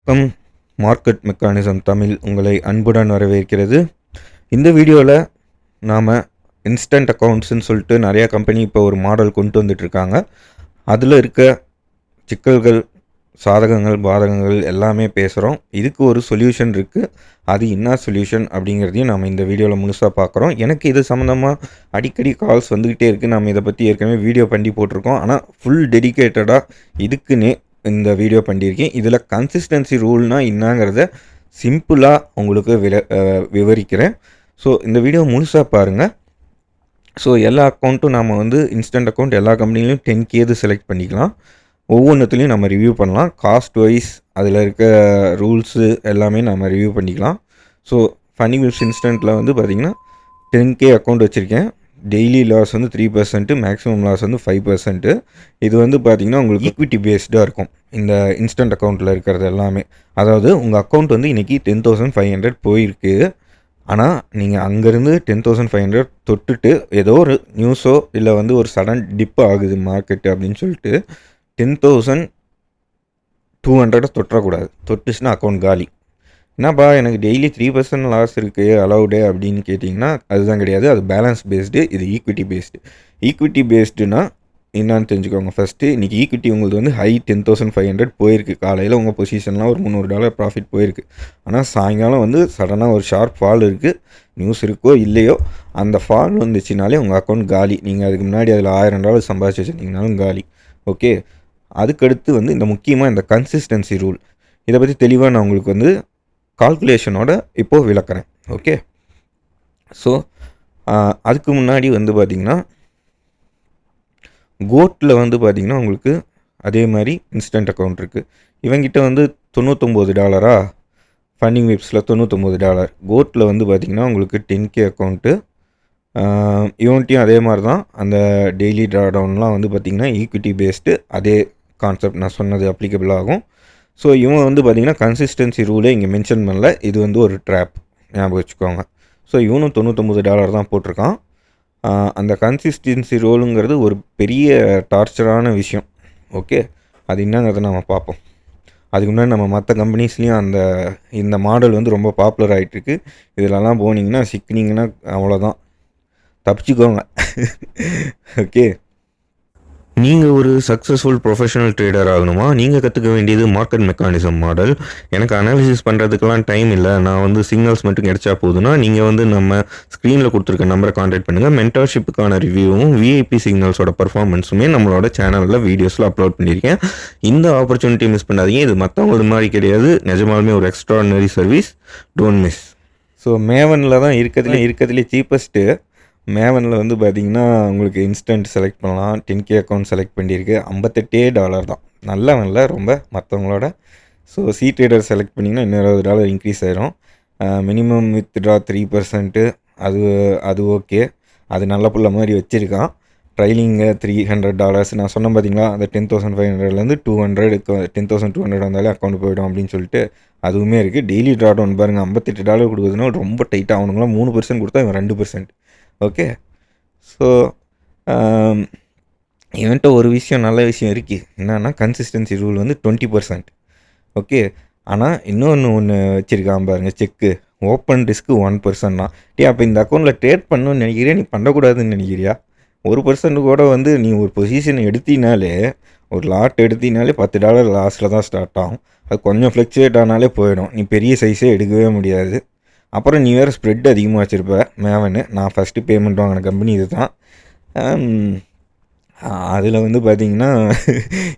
வணக்கம். Market mechanism Tamil உங்களை அன்புடன் வரவேற்கிறது. இந்த வீடியோவில் நாம் இன்ஸ்டன்ட் அக்கௌண்ட்ஸ்ன்னு சொல்லிட்டு நிறையா கம்பெனி இப்போ ஒரு மாடல் கொண்டு வந்துட்டுருக்காங்க. அதில் இருக்க சிக்கல்கள், சாதகங்கள், பாதகங்கள் எல்லாமே பேசுகிறோம். இதுக்கு ஒரு சொல்யூஷன் இருக்குது. அது என்ன சொல்யூஷன் அப்படிங்கிறதையும் நம்ம இந்த வீடியோவில் முழுசாக பார்க்குறோம். எனக்கு இது சம்மந்தமாக அடிக்கடி கால்ஸ் வந்துக்கிட்டே இருக்குது. நம்ம இதை பற்றி ஏற்கனவே வீடியோ பண்ணி போட்டிருக்கோம். ஆனால் ஃபுல் டெடிக்கேட்டடாக இதுக்குன்னே இந்த வீடியோ பண்ணியிருக்கேன். இதில் கன்சிஸ்டன்சி ரூல்னால் என்னங்கிறத சிம்பிளாக உங்களுக்கு விவரிக்கிறேன். ஸோ இந்த வீடியோ முழுசாக பாருங்கள். ஸோ எல்லா அக்கௌண்ட்டும் நம்ம இன்ஸ்டன்ட் அக்கௌண்ட் எல்லா கம்பெனிலையும் 10K செலக்ட் பண்ணிக்கலாம். ஒவ்வொன்றுத்துலேயும் நம்ம ரிவ்யூ பண்ணலாம். காஸ்ட் வைஸ் அதில் இருக்க ரூல்ஸு எல்லாமே நம்ம ரிவ்யூ பண்ணிக்கலாம். ஸோ ஃபன்னி விப்ஸ் இன்ஸ்டன்ட்டில் பார்த்திங்கன்னா 10K அக்கௌண்ட் வச்சுருக்கேன். Daily loss 3%, maximum loss 5%. இது பார்த்திங்கன்னா உங்களுக்கு ஈக்விட்டி பேஸ்டாக இருக்கும் இந்த இன்ஸ்டன்ட் அக்கௌண்ட்டில் இருக்கிறது எல்லாமே. அதாவது உங்கள் அக்கௌண்ட் இன்றைக்கி 10,500 போயிருக்கு. ஆனால் நீங்கள் அங்கேருந்து 10,500 தொட்டுட்டு ஏதோ ஒரு நியூஸோ இல்லை ஒரு சடன் டிப் ஆகுது மார்க்கெட்டு அப்படின்னு சொல்லிட்டு 10,200 தொட்டக்கூடாது. தொட்டுச்சுன்னா அக்கௌண்ட் காலி. என்னப்பா எனக்கு டெய்லி 3% லாஸ் இருக்குது அலவுடு அப்படின்னு கேட்டிங்கன்னா அதுதான் கிடையாது. அது பேலன்ஸ் பேஸ்டு, இது ஈக்விட்டி பேஸ்டு. ஈக்விட்டி பேஸ்டுனா என்னான்னு தெரிஞ்சுக்கோங்க. ஃபஸ்ட்டு இன்றைக்கி ஈக்விட்டி உங்களுக்கு ஹை 10,500 போயிருக்கு. காலையில் உங்கள் பொசிஷன்லாம் ஒரு $300 ப்ராஃபிட் போயிருக்கு. ஆனால் சாயங்காலம் சடனாக ஒரு ஷார்ப் ஃபால் இருக்குது. நியூஸ் இருக்கோ இல்லையோ அந்த ஃபால் வந்துச்சுனாலே உங்கள் அக்கௌண்ட் காலி. நீங்கள் அதுக்கு முன்னாடி அதில் $1000 சம்பாதிச்சு வச்சுருந்தீங்கனாலும் காலி. ஓகே, அதுக்கடுத்து இந்த முக்கியமாக இந்த கன்சிஸ்டன்சி ரூல், இதை பற்றி தெளிவாக நான் உங்களுக்கு கால்குலேஷனோட இப்போது விளக்குறேன். ஓகே, ஸோ அதுக்கு முன்னாடி பார்த்திங்கன்னா கோட்டில் பார்த்திங்கன்னா உங்களுக்கு அதே மாதிரி இன்ஸ்டன்ட் அக்கௌண்ட் இருக்குது. இவங்கிட்ட $99, ஃபன்னிங் விப்ஸில் $99. கோட்டில் பார்த்திங்கன்னா உங்களுக்கு 10K அக்கௌண்ட்டு. இவன்ட்டையும் அதே மாதிரி தான். அந்த டெய்லி ட்ராடவுன்லாம் பார்த்திங்கன்னா ஈக்விட்டி பேஸ்டு. அதே கான்செப்ட் நான் சொன்னது அப்ளிகபிள் ஆகும். ஸோ இவன் பார்த்திங்கன்னா கன்சிஸ்டன்சி ரூலே இங்கே மென்ஷன் பண்ணல. இது ஒரு ட்ராப், ஞாபகம் வச்சுக்கோங்க. ஸோ இவனும் $99 தான் போட்டிருக்கான். அந்த கன்சிஸ்டன்சி ரூலுங்கிறது ஒரு பெரிய டார்ச்சரான விஷயம். ஓகே, அது என்னங்கிறத நம்ம பார்ப்போம். அதுக்கு முன்னாடி நம்ம மற்ற கம்பெனிஸ்லேயும் இந்த மாடல் ரொம்ப பாப்புலர் ஆகிட்டுருக்கு. இதிலலாம் போனீங்கன்னா சிக்கினீங்கன்னா அவ்வளோதான், தப்பிச்சுக்கோங்க. ஓகே, நீங்கள் ஒரு சக்ஸஸ்ஃபுல் ப்ரொஃபஷனல் ட்ரேடர் ஆகணுமா? நீங்கள் கற்றுக்க வேண்டியது மார்க்கெட் மெக்கானிசம் மாடல். எனக்கு அனாலிசிஸ் பண்ணுறதுக்கெலாம் டைம் இல்லை, நான் சிக்னல்ஸ் மட்டும் கிடைச்சா போதுன்னா நீங்கள் நம்ம ஸ்க்ரீனில் கொடுத்துருக்க நம்பரை கான்டாக்ட் பண்ணுங்கள். மென்டர்ஷிப்புக்கான ரிவ்யூவும் விஐபி சிக்னல்ஸோட பர்ஃபார்மன்ஸுமே நம்மளோட சேனலில் வீடியோஸில் அப்லோட் பண்ணியிருக்கேன். இந்த ஆப்பர்ச்சுனிட்டி மிஸ் பண்ணாதீங்க. இது மற்றவங்களுக்கு மாதிரி கிடையாது, நிஜமாலுமே ஒரு extraordinary service. Don't miss. So மேவனில் தான் இருக்கிறதுலே சீப்பஸ்ட்டு. மேவனில் பார்த்திங்கன்னா உங்களுக்கு இன்ஸ்டன்ட் செலக்ட் பண்ணலாம். 10K அக்கௌண்ட் செலக்ட் பண்ணியிருக்கு. $58 தான். நல்லவனில் ரொம்ப மற்றவங்களோட. ஸோ சி ட்ரேடர் செலக்ட் பண்ணிங்கன்னா இன்னும் $20 இன்க்ரீஸ் ஆயிரும். Minimum withdraw 3%. அது ஓகே, அது நல்ல புள்ள மாதிரி வச்சுருக்கான். ட்ரைலிங்கு $300. நான் சொன்னேன் பார்த்திங்களா, அந்த 10,500லேருந்து 200 10,200 வந்தாலே அக்கௌண்ட் போய்டும் அப்படின்னு சொல்லிட்டு அதுவுமே இருக்குது. டெய்லி ட்ராடவுன் பாருங்கள், $58 கொடுக்குறதுனா ரொம்ப டைட்டாக. அவனுங்களாம் 3% கொடுத்தா இவன் 2%. ஓகே, ஸோ இவன்ட்ட ஒரு விஷயம், நல்ல விஷயம் இருக்குது. என்னன்னா கன்சிஸ்டன்சி ரூல் 20%. ஓகே, ஆனால் ஒன்று வச்சுருக்கான் பாருங்கள், செக்கு. ஓப்பன் ரிஸ்க்கு 1% தான். அப்போ இந்த அக்கௌண்ட்டில் ட்ரேட் பண்ணணும்னு நினைக்கிறியா, நீ பண்ணக்கூடாதுன்னு நினைக்கிறியா? 1% கூட நீ ஒரு பொசிஷன் எடுத்தினாலே, ஒரு லாட் எடுத்தினாலே $10 லாஸ்ட்டில் தான் ஸ்டார்ட் ஆகும். அது கொஞ்சம் ஃப்ளக்சுவேட் ஆனாலே போயிடும். நீ பெரிய சைஸே எடுக்கவே முடியாது. அப்புறம் நீ வேறு ஸ்ப்ரெட் அதிகமாக வச்சுருப்ப. மேவனு நான் ஃபஸ்ட்டு பேமெண்ட் வாங்கின கம்பெனி இது தான். அதில் பார்த்திங்கன்னா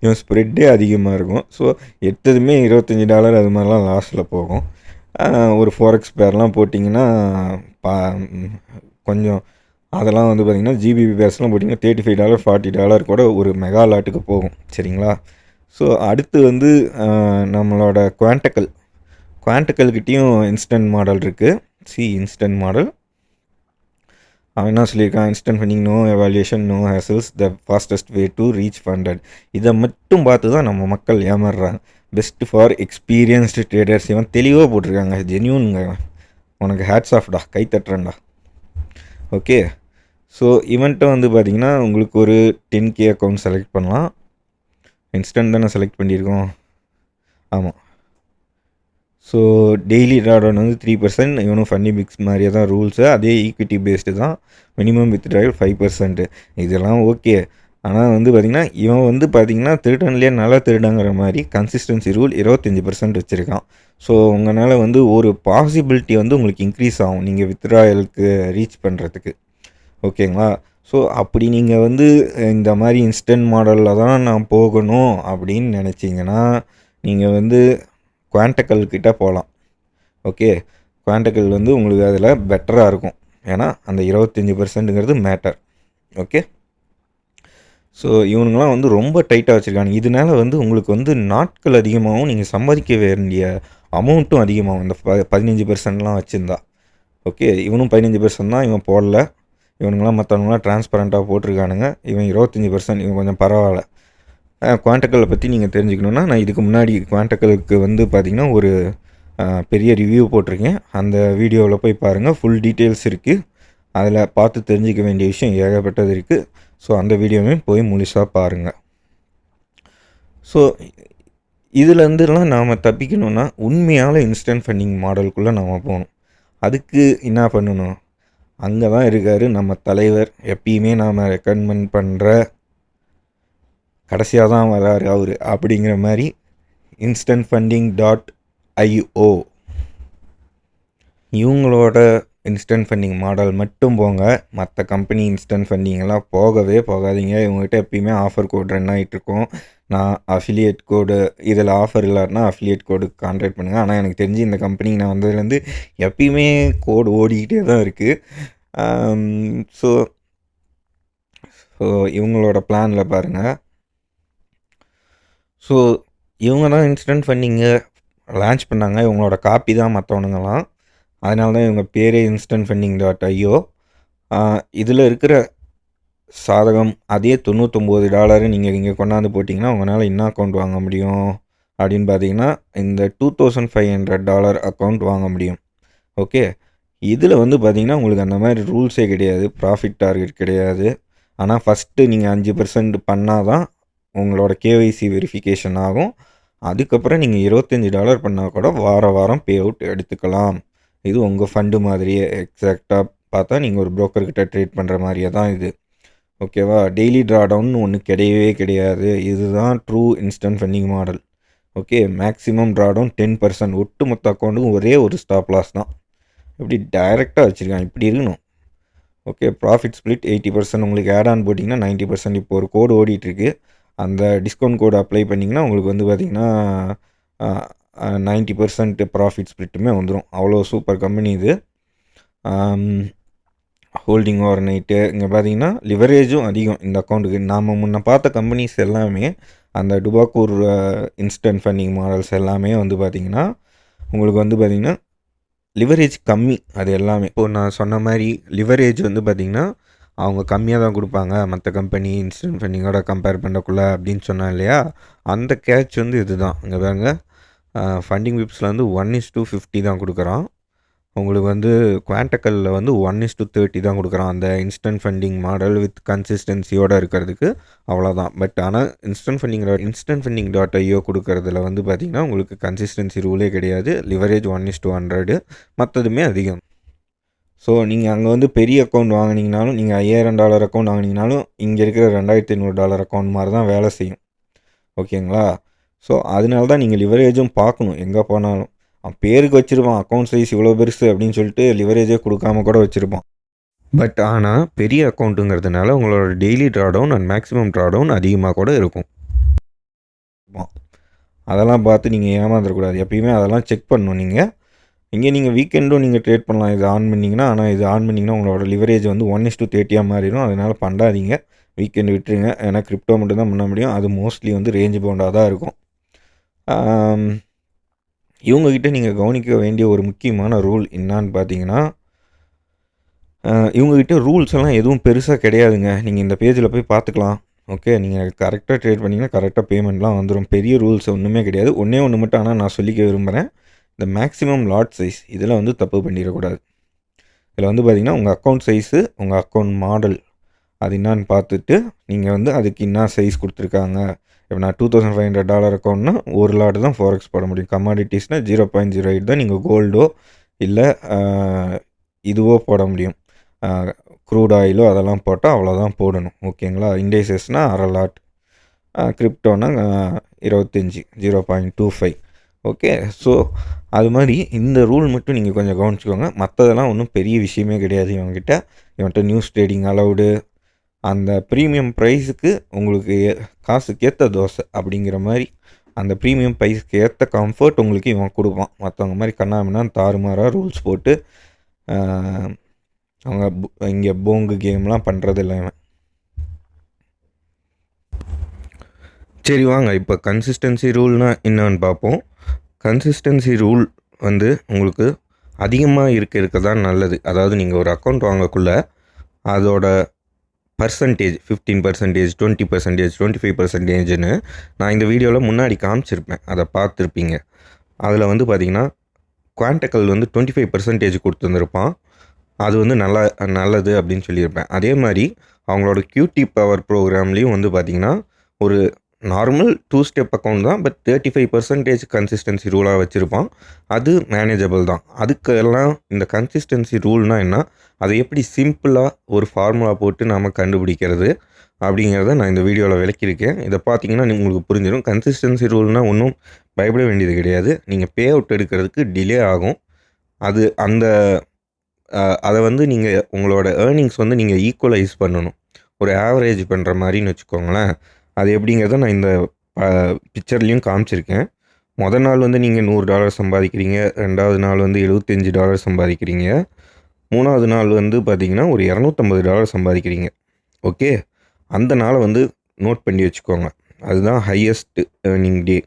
இவன் ஸ்ப்ரெட்டே அதிகமாக இருக்கும். ஸோ எடுத்ததுமே $25 அது மாதிரிலாம் லாஸ்ட்டில் போகும். ஒரு ஃபோரெக்ஸ் பேர்லாம் போட்டிங்கன்னா கொஞ்சம் அதெல்லாம் பார்த்திங்கன்னா ஜிபிபி பேர்ஸ்லாம் போட்டிங்கன்னா $35 $40 கூட ஒரு மெகா லாட்டுக்கு போகும். சரிங்களா? ஸோ அடுத்து நம்மளோட குவான்டக்கல்கிட்டையும் இன்ஸ்டன்ட் மாடல் இருக்குது. இன்ஸ்டன்ட் மாடல் அவன் என்ன சொல்லியிருக்கான், instant funding, no evaluation, no hassles, the fastest way to reach funded. இதை மட்டும் பார்த்து தான் நம்ம மக்கள் ஏமாறுறாங்க. Best for experienced traders. இவன் தெளிவாக போட்டிருக்காங்க. ஜென்யூனுங்க. உனக்கு ஹேட்ஸ் ஆஃப்டா, கை தட்டுறேன்டா. ஓகே, ஸோ இவன்ட்ட பார்த்திங்கன்னா உங்களுக்கு ஒரு 10K அக்கௌண்ட் செலக்ட் பண்ணலாம். இன்ஸ்டன்ட் தானே செலக்ட் பண்ணியிருக்கோம். ஆமாம், ஸோ டெய்லி ட்ராடவுன் வந்து 3%, இவனும் ஃபன்னி பிக்ஸ் மாதிரியே தான் ரூல்ஸு, அதே ஈக்விட்டி பேஸ்டு தான். Minimum withdrawal 5%. இதெல்லாம் ஓகே. ஆனால் வந்து பார்த்திங்கன்னா இவன் வந்து பார்த்திங்கன்னா திருடன்லேயே நல்லா திருடங்கிற மாதிரி கன்சிஸ்டன்சி ரூல் 25% வச்சுருக்கான். ஸோ உங்களால் வந்து ஒரு பாசிபிலிட்டி வந்து உங்களுக்கு இன்க்ரீஸ் ஆகும் நீங்கள் வித்ட்ராயலுக்கு ரீச் பண்ணுறதுக்கு. ஓகேங்களா? ஸோ அப்படி நீங்கள் வந்து இந்த மாதிரி இன்ஸ்டன்ட் மாடலில் தான் நான் போகணும் அப்படின்னு நினச்சிங்கன்னா நீங்கள் வந்து குவாண்டக்கல் கிட்ட போகலாம். ஓகே, குவாண்டக்கல் வந்து உங்களுக்கு அதில் பெட்டராக இருக்கும். ஏன்னா அந்த 25%ங்கிறது மேட்டர். ஓகே, ஸோ இவனுங்களாம் வந்து ரொம்ப டைட்டாக வச்சுருக்காங்க. இதனால வந்து உங்களுக்கு வந்து நாட்கள் அதிகமாகவும் நீங்கள் சம்பாதிக்க வேண்டிய அமௌண்ட்டும் அதிகமாகும் இந்த 15%லாம் வச்சுருந்தா. ஓகே, இவனும் 15% தான், இவன் போடல. இவனுங்களாம் மற்றவங்களாம் டிரான்ஸ்பரண்ட்டாக போட்டிருக்கானுங்க. இவன் 25%, இவன் கொஞ்சம் பரவாயில்ல. குவாண்டக்கலை பற்றி நீங்கள் தெரிஞ்சுக்கணுன்னா நான் இதுக்கு முன்னாடி குவாண்டக்கலுக்கு வந்து பார்த்திங்கன்னா ஒரு பெரிய ரிவ்யூ போட்டிருக்கேன். அந்த வீடியோவில் போய் பாருங்கள், ஃபுல் டீட்டெயில்ஸ் இருக்குது. அதில் பார்த்து தெரிஞ்சிக்க வேண்டிய விஷயம் ஏகப்பட்டது இருக்குது. ஸோ அந்த வீடியோவையும் போய் முழுசாக பாருங்கள். ஸோ இதுலேருந்துலாம் நாம் தப்பிக்கணுன்னா உண்மையான இன்ஸ்டன்ட் ஃபண்டிங் மாடலுக்குள்ளே நாம் போகணும். அதுக்கு என்ன பண்ணணும்? அங்கே தான் இருக்கார் நம்ம தலைவர். எப்பயுமே நாம் ரெக்கமெண்ட் பண்ணுற கடைசியாக தான் வராரு அவர் அப்படிங்கிற மாதிரி instantfunding.io இவங்களோட இன்ஸ்டன்ட் ஃபண்டிங் மாடல் மட்டும் போங்க. மற்ற கம்பெனி இன்ஸ்டன்ட் ஃபண்டிங்கெல்லாம் போகவே போகாதீங்க. இவங்ககிட்ட எப்பயுமே ஆஃபர் கோட் ரன் ஆகிட்ருக்கோம். நான் அஃபிலியேட் கோடு, இதில் ஆஃபர் இல்லாட்டினா அஃபிலியேட் கோடு கான்டாக்ட் பண்ணுங்கள். ஆனால் எனக்கு தெரிஞ்சு இந்த கம்பெனி நான் வந்ததுலேருந்து எப்பயுமே கோடு ஓடிக்கிட்டே தான் இருக்குது. ஸோ இவங்களோட பிளானில் பாருங்கள். ஸோ இவங்க தான் இன்ஸ்டன்ட் ஃபண்டிங்கை லான்ச் பண்ணாங்க. இவங்களோட காப்பி தான் மற்றவனுங்களாம். அதனால தான் இவங்க பேரே instantfunding.io. இதில் இருக்கிற சாதகம் அதே $99 நீங்கள் இங்கே கொண்டாந்து போட்டிங்கன்னா உங்களால் என்ன அக்கௌண்ட் வாங்க முடியும் அப்படின்னு பார்த்தீங்கன்னா இந்த $2500 அக்கௌண்ட் வாங்க முடியும். ஓகே, இதில் வந்து பார்த்திங்கன்னா உங்களுக்கு அந்த மாதிரி ரூல்ஸே கிடையாது, ப்ராஃபிட் டார்கெட் கிடையாது. ஆனால் ஃபஸ்ட்டு நீங்கள் 5% பண்ணால் தான் உங்களோட கேஒய்சி வெரிஃபிகேஷன் ஆகும். அதுக்கப்புறம் நீங்கள் $25 பண்ணால் கூட வாரம் பே அவுட் எடுத்துக்கலாம். இது உங்கள் ஃபண்டு மாதிரியே எக்ஸாக்டாக பார்த்தா நீங்கள் ஒரு புரோக்கர்கிட்ட ட்ரேட் பண்ணுற மாதிரியே தான் இது. ஓகேவா? டெய்லி ட்ராடவுன்னு ஒன்று கிடையவே கிடையாது. இதுதான் true instant funding model. Okay, maximum drawdown 10%. ஒட்டுமொத்த அக்கௌண்ட்டுக்கும் ஒரே ஒரு ஸ்டாப் லாஸ் தான். இப்படி டைரெக்டாக வச்சுருக்காங்க, இப்படி இருக்கணும். Okay, profit split 80%. உங்களுக்கு ஆட் ஆன் போட்டிங்கன்னா 90%. இப்போ ஒரு கோடு ஓடிட்டுருக்கு. அந்த டிஸ்கவுண்ட் கோடு அப்ளை பண்ணிங்கன்னா உங்களுக்கு வந்து பார்த்திங்கன்னா 90% ப்ராஃபிட் ஸ்ப்ளிட்டுமே வந்துடும். அவ்வளோ சூப்பர் கம்பெனி இது. ஹோல்டிங் ஓவர் நைட்டு இங்கே பார்த்தீங்கன்னா லிவரேஜும் அதிகம் இந்த அக்கௌண்ட்டுக்கு. நாம் முன்ன பார்த்த கம்பெனிஸ் எல்லாமே அந்த டுபாக்கூர் இன்ஸ்டன்ட் ஃபண்டிங் மாடல்ஸ் எல்லாமே வந்து பார்த்திங்கன்னா உங்களுக்கு வந்து பார்த்திங்கன்னா லிவரேஜ் கம்மி. அது எல்லாமே இப்போது நான் சொன்ன மாதிரி லிவரேஜ் வந்து பார்த்திங்கன்னா அவங்க கம்மியாக தான் கொடுப்பாங்க மற்ற கம்பெனி இன்ஸ்டன்ட் ஃபண்டிங்கோட கம்பேர் பண்ணக்குள்ளே அப்படின்னு சொன்னேன் இல்லையா? அந்த கேட்ச் வந்து இது தான். இங்கே பாருங்க, ஃபண்டிங் விப்ஸில் வந்து 1:50 தான் கொடுக்குறான். உங்களுக்கு வந்து குவாண்டக்கலில் வந்து 1:30 தான் கொடுக்குறான். அந்த இன்ஸ்டன்ட் ஃபண்டிங் மாடல் வித் கன்சிஸ்டன்சியோடு இருக்கிறதுக்கு அவ்வளோதான். பட் ஆனால் instantfunding.io கொடுக்கறதுல வந்து பார்த்திங்கன்னா உங்களுக்கு கன்சிஸ்டன்சி ரூலே கிடையாது. லிவரேஜ் 1:100, மற்றதுமே அதிகம். ஸோ நீங்கள் அங்கே வந்து பெரிய அக்கௌண்ட் வாங்கினீங்கனாலும், நீங்கள் $5000 அக்கௌண்ட் வாங்கினீங்கனாலும் இங்கே இருக்கிற $2500 அக்கௌண்ட் மாதிரி தான் வேலை செய்யும். ஓகேங்களா? ஸோ அதனால தான் நீங்கள் லிவரேஜும் பார்க்கணும் எங்கே போனாலும். அவன் பேருக்கு வச்சுருப்பான் அக்கௌண்ட் சைஸ் இவ்வளோ பெருசு அப்படின்னு சொல்லிட்டு லிவரேஜே கொடுக்காம கூட வச்சுருப்பான். பட் ஆனால் பெரிய அக்கௌண்ட்டுங்கிறதுனால உங்களோட daily drawdown and maximum drawdown அதிகமாக கூட இருக்கும். அதெல்லாம் பார்த்து நீங்கள் ஏமாந்துடக்கூடாது. எப்பயுமே அதெல்லாம் செக் பண்ணணும். நீங்கள் நீங்கள் வீக்கெண்டும் நீங்கள் ட்ரேட் பண்ணலாம் இது ஆன் பண்ணிங்கன்னா. ஆனால் இது ஆன் பண்ணிங்கன்னா உங்களோட லிவரேஜ் வந்து 1:30 மாறிடும். அதனால் பண்ணாதீங்க, வீக்கெண்டு விட்டுருங்க. ஏன்னா கிரிப்டோ மட்டும் தான் பண்ண முடியும். அது மோஸ்ட்லி வந்து ரேஞ்ச் பவுண்டாக தான் இருக்கும். இவங்ககிட்ட நீங்கள் கவனிக்க வேண்டிய ஒரு முக்கியமான ரூல் என்னான்னு பார்த்தீங்கன்னா, இவங்ககிட்ட ரூல்ஸ் எல்லாம் எதுவும் பெருசாக கிடையாதுங்க. நீங்கள் இந்த பேஜில் போய் பார்த்துக்கலாம். ஓகே, நீங்கள் கரெக்டாக ட்ரேட் பண்ணிங்கன்னா கரெக்டாக பேமெண்ட்லாம் வந்துடும். பெரிய ரூல்ஸ் ஒன்றுமே கிடையாது. ஒன்று மட்டும் ஆனால் நான் சொல்லிக்க விரும்புகிறேன். இந்த மேக்ஸிமம் லாட் சைஸ் இதில் வந்து தப்பு பண்ணிடக்கூடாது. இதில் வந்து பார்த்திங்கன்னா உங்கள் அக்கௌண்ட் சைஸு, உங்கள் அக்கௌண்ட் மாடல் அது என்னான்னு பார்த்துட்டு நீங்கள் வந்து அதுக்கு என்ன சைஸ் கொடுத்துருக்காங்க, இப்போ நான் $2,500 அக்கௌண்ட்னா ஒரு லாட் தான் ஃபாரெக்ஸ் போட முடியும். கமாடிட்டிஸ்னால் 0.08 தான் நீங்கள் கோல்டோ இல்லை இதுவோ போட முடியும். க்ரூட் ஆயிலோ அதெல்லாம் போட்டால் அவ்வளோதான் போடணும். ஓகேங்களா? இண்டெக்ஸஸ்னால் அரை லாட், கிரிப்டோனா 25 0.25. ஓகே. ஸோ அது மாதிரி இந்த ரூல் மட்டும் நீங்கள் கொஞ்சம் கவனிச்சுக்கோங்க. மற்றதெல்லாம் ஒன்றும் பெரிய விஷயமே கிடையாது. இவன்கிட்ட நியூஸ் ட்ரேடிங் அலவுடு, அந்த ப்ரீமியம் ப்ரைஸுக்கு உங்களுக்கு காசுக்கு ஏற்ற தோசை அப்படிங்கிற மாதிரி அந்த ப்ரீமியம் ப்ரைஸ்க்கு ஏற்ற கம்ஃபர்ட் உங்களுக்கு இவன் கொடுப்பான். மற்றவங்க மாதிரி கண்ணாமண்ணான்னு தாறுமாறாக ரூல்ஸ் போட்டு அவங்க இங்கே போங்கு கேம்லாம் பண்ணுறது இல்லை இவன். சரி வாங்க இப்போ கன்சிஸ்டன்சி ரூல்னால் என்னன்னு பார்ப்போம். கன்சிஸ்டன்சி ரூல் வந்து உங்களுக்கு அதிகமாக இருக்க தான் நல்லது. அதாவது நீங்கள் ஒரு அக்கௌண்ட் வாங்கக்குள்ள அதோட பர்சன்டேஜ் 15%, 20%, 25%ன்னு நான் இந்த வீடியோவில் முன்னாடி காமிச்சிருப்பேன். அதை பார்த்துருப்பீங்க. அதில் வந்து பார்த்திங்கன்னா குவான்டக்கல் வந்து 25% கொடுத்துருந்துருப்பான். அது வந்து நல்லது அப்படின்னு சொல்லியிருப்பேன். அதே மாதிரி அவங்களோட QT பவர் ப்ரோக்ராம்லேயும் வந்து பார்த்திங்கன்னா ஒரு நார்மல் 2 ஸ்டெப் அக்கௌண்ட் தான், பட் 35% கன்சிஸ்டன்சி ரூலாக வச்சுருப்பான். அது மேனேஜபிள் தான். அதுக்கெல்லாம் இந்த கன்சிஸ்டன்சி ரூல்னால் என்ன, அதை எப்படி சிம்பிளாக ஒரு ஃபார்முலா போட்டு நாம் கண்டுபிடிக்கிறது அப்படிங்கிறத நான் இந்த வீடியோவில் விளக்கியிருக்கேன். இதை பார்த்தீங்கன்னா உங்களுக்கு புரிஞ்சிடும். கன்சிஸ்டன்சி ரூல்னால் ஒன்றும் பயப்பட வேண்டியது கிடையாது. நீங்கள் பே அவுட் எடுக்கிறதுக்கு டிலே ஆகும். அது அதை வந்து நீங்கள் உங்களோட ஏர்னிங்ஸ் வந்து நீங்கள் ஈக்குவலைஸ் பண்ணணும். ஒரு ஆவரேஜ் பண்ணுற மாதிரின்னு வச்சுக்கோங்களேன். அது எப்படிங்கிறத நான் இந்த பிக்சர்லேயும் காமிச்சிருக்கேன். மொதல் நாள் வந்து நீங்கள் $100 சம்பாதிக்கிறீங்க, 2வது நாள் வந்து $75 சம்பாதிக்கிறீங்க, 3வது நாள் வந்து பார்த்திங்கன்னா ஒரு $250 சம்பாதிக்கிறீங்க. ஓகே, அந்த நாளை வந்து நோட் பண்ணி வச்சுக்கோங்க. அதுதான் ஹையஸ்ட் ஏர்னிங் டே.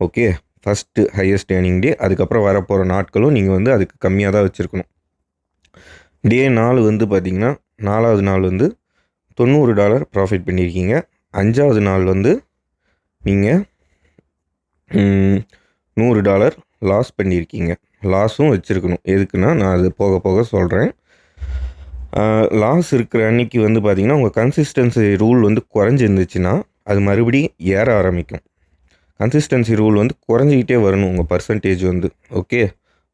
ஓகே, ஃபஸ்ட்டு ஹையஸ்ட் ஏர்னிங் டே. அதுக்கப்புறம் வரப்போகிற நாட்களும் நீங்கள் வந்து அதுக்கு கம்மியாக தான் வச்சுருக்கணும். டே 4 வந்து பார்த்திங்கன்னா 4வது நாள் வந்து $90 ப்ராஃபிட் பண்ணியிருக்கீங்க. 5வது நாள் வந்து நீங்கள் $100 லாஸ் பண்ணியிருக்கீங்க. லாஸும் வச்சுருக்கணும். எதுக்குன்னா நான் அது போக போக சொல்கிறேன். லாஸ் இருக்கிற அன்றைக்கி வந்து பார்த்திங்கன்னா உங்கள் கன்சிஸ்டன்சி ரூல் வந்து குறைஞ்சிருந்துச்சுன்னா அது மறுபடியும் ஏற ஆரம்பிக்கும். கன்சிஸ்டன்சி ரூல் வந்து குறைஞ்சிக்கிட்டே வரணும் உங்கள் பர்சன்டேஜ் வந்து. ஓகே,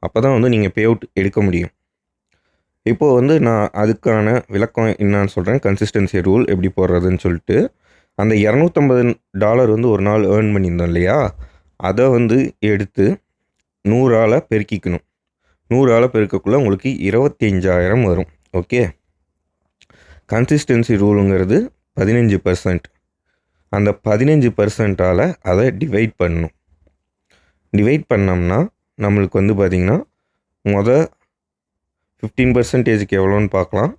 அப்போ தான் வந்து நீங்கள் பே அவுட் எடுக்க முடியும். இப்போது வந்து நான் அதுக்கான விளக்கம் என்னான்னு சொல்கிறேன். கன்சிஸ்டன்சி ரூல் எப்படி போடுறதுன்னு சொல்லிட்டு, அந்த $250 வந்து ஒரு நாள் ஏர்ன் பண்ணியிருந்தோம் இல்லையா, அதை வந்து எடுத்து 100ஆல் பெருக்கிக்கணும். 100ஆல் பெருக்கக்குள்ளே உங்களுக்கு 25,000 வரும். ஓகே, கன்சிஸ்டன்சி ரூலுங்கிறது 15%. அந்த 15%ஆல் அதை டிவைட் பண்ணணும். டிவைட் பண்ணோம்னா நம்மளுக்கு வந்து பார்த்திங்கன்னா 15%க்கு எவ்வளோன்னு பார்க்கலாம்.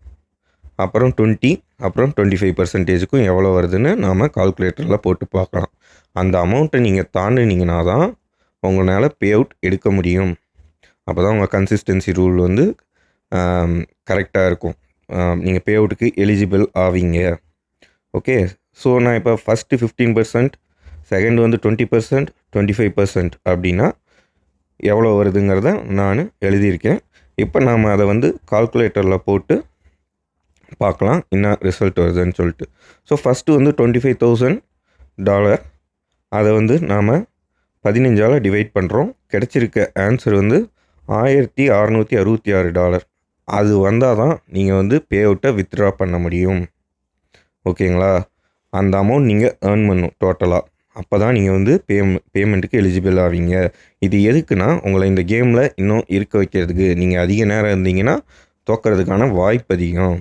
அப்புறம் 20, அப்புறம் 25%க்கும் எவ்வளோ வருதுன்னு நாம் கால்குலேட்டரில் போட்டு பார்க்கலாம். அந்த அமௌண்ட்டை நீங்கள் தாண்டினீங்கன்னா தான் உங்களால் பே அவுட் எடுக்க முடியும். அப்போ தான் உங்கள் கன்சிஸ்டன்சி ரூல் வந்து கரெக்டாக இருக்கும். நீங்கள் பே அவுட்டுக்கு எலிஜிபிள் ஆவீங்க. ஓகே, ஸோ நான் இப்போ ஃபஸ்ட்டு 15%, செகண்ட் வந்து 20%, 25% அப்படின்னா எவ்வளோ வருதுங்கிறத நான் எழுதியிருக்கேன். இப்போ நாம் அதை வந்து கால்குலேட்டரில் போட்டு பார்க்கலாம் என்ன ரிசல்ட் வருதுன்னு சொல்லிட்டு. ஸோ ஃபஸ்ட்டு வந்து $25,000 அதை வந்து நாம் 15ஆல் டிவைட் பண்ணுறோம். கிடச்சிருக்க ஆன்சர் வந்து $1,666. அது வந்தால் தான் நீங்கள் வந்து பே அவுட்டை வித்ட்ரா பண்ண முடியும். ஓகேங்களா? அந்த அமௌண்ட் நீங்கள் ஏர்ன் பண்ணணும் டோட்டலாக. அப்போ தான் நீங்கள் வந்து பேமெண்ட்டுக்கு எலிஜிபிள் ஆவீங்க. இது எதுக்குன்னா உங்களை இந்த கேமில் இன்னும் இருக்க வைக்கிறதுக்கு. நீங்கள் அதிக நேரம் இருந்தீங்கன்னா தோக்கிறதுக்கான வாய்ப்பு அதிகம்.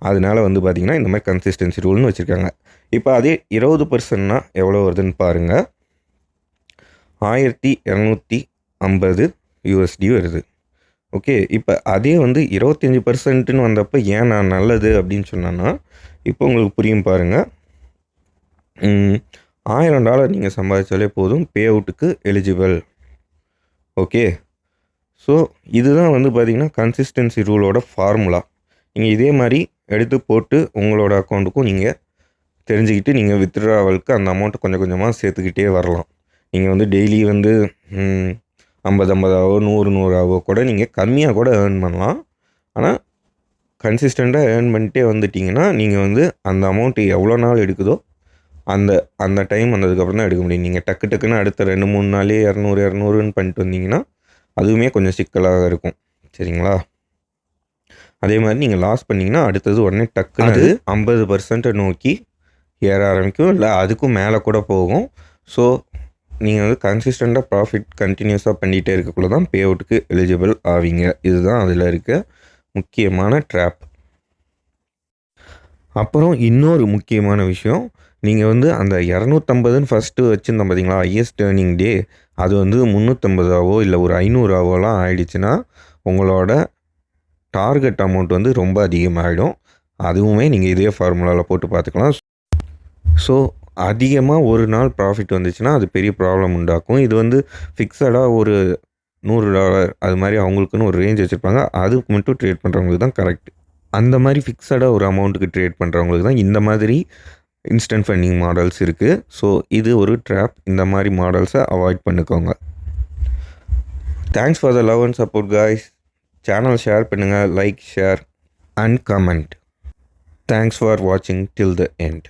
அதனால வந்து பார்த்திங்கன்னா இந்த மாதிரி கன்சிஸ்டன்சி ரூல்னு வச்சுருக்காங்க. இப்போ அதே 20%னா எவ்வளோ வருதுன்னு பாருங்கள். $1,250 வருது. ஓகே, இப்போ அதே வந்து 25%ன்னு வந்தப்போ ஏன் நான் நல்லது அப்படின்னு சொன்னேன்னா, இப்போ உங்களுக்கு புரியும் பாருங்கள். $1,000 நீங்கள் சம்பாதிச்சாலே போதும், பே அவுட்டுக்கு எலிஜிபிள். ஓகே, ஸோ இதுதான் வந்து பார்த்திங்கன்னா கன்சிஸ்டன்சி ரூலோட ஃபார்முலா. நீங்கள் இதே மாதிரி எடுத்து போட்டு உங்களோட அக்கௌண்ட்டுக்கும் நீங்கள் தெரிஞ்சுக்கிட்டு நீங்கள் வித்ட்ராவலுக்கு அந்த அமௌண்ட்டை கொஞ்சம் கொஞ்சமாக சேர்த்துக்கிட்டே வரலாம். நீங்கள் வந்து டெய்லி வந்து 50-50ஆவோ 100-100ஆவோ கூட நீங்கள் கம்மியாக கூட ஏர்ன் பண்ணலாம். ஆனால் கன்சிஸ்டண்ட்டாக ஏர்ன் பண்ணிட்டே வந்துட்டிங்கன்னா நீங்கள் வந்து அந்த அமௌண்ட்டு எவ்வளோ நாள் எடுக்குதோ அந்த அந்த டைம் வந்ததுக்கப்புறம் தான் எடுக்க முடியும். நீங்கள் டக்குன்னு அடுத்த 2-3 நாளே 200 பண்ணிட்டு வந்தீங்கன்னா அதுவுமே கொஞ்சம் சிக்கலாக இருக்கும். சரிங்களா? அதே மாதிரி நீங்கள் லாஸ் பண்ணிங்கன்னா அடுத்தது உடனே டக்குன்னு அது 50% நோக்கி ஏற ஆரம்பிக்கும், இல்லை அதுக்கும் மேலே கூட போகும். ஸோ நீங்கள் வந்து கன்சிஸ்டண்ட்டாக ப்ராஃபிட் கண்டினியூஸாக பண்ணிகிட்டே இருக்கக்குள்ள தான் பே அவுட்டுக்கு எலிஜிபிள் ஆவீங்க. இதுதான் அதில் இருக்க முக்கியமான ட்ராப். அப்புறம் இன்னொரு முக்கியமான விஷயம், நீங்கள் வந்து அந்த 250ன்னு ஃபஸ்ட்டு வச்சுருந்தோம் பார்த்தீங்களா, ஹையஸ்ட் ஏர்னிங் டே, அது வந்து 350ஆவோ இல்லை ஒரு 500ஆவோலாம் ஆயிடுச்சுன்னா உங்களோட டார்கெட் அமௌண்ட் வந்து ரொம்ப அதிகமாகிடும். அதுவுமே நீங்கள் இதே ஃபார்முலாவில் போட்டு பார்த்துக்கலாம். ஸோ அதிகமாக ஒரு நாள் ப்ராஃபிட் வந்துச்சுன்னா அது பெரிய ப்ராப்ளம் உண்டாக்கும். இது வந்து ஃபிக்ஸடாக ஒரு $100 அது மாதிரி அவங்களுக்குன்னு ஒரு ரேஞ்ச் வச்சுருப்பாங்க. அதுக்கு மட்டும் ட்ரேட் பண்ணுறவங்களுக்கு தான் கரெக்ட். அந்த மாதிரி ஃபிக்ஸடாக ஒரு அமௌண்ட்டுக்கு ட்ரேட் பண்ணுறவங்களுக்கு தான் இந்த மாதிரி இன்ஸ்டன்ட் ஃபண்டிங் மாடல்ஸ் இருக்குது. ஸோ இது ஒரு ட்ராப். இந்த மாதிரி மாடல்ஸை அவாய்ட் பண்ணிக்கோங்க. Thanks for the love and support guys. Channel share பண்ணுங்கள், like, share and comment. Thanks for வாட்சிங் டில் த எண்ட்.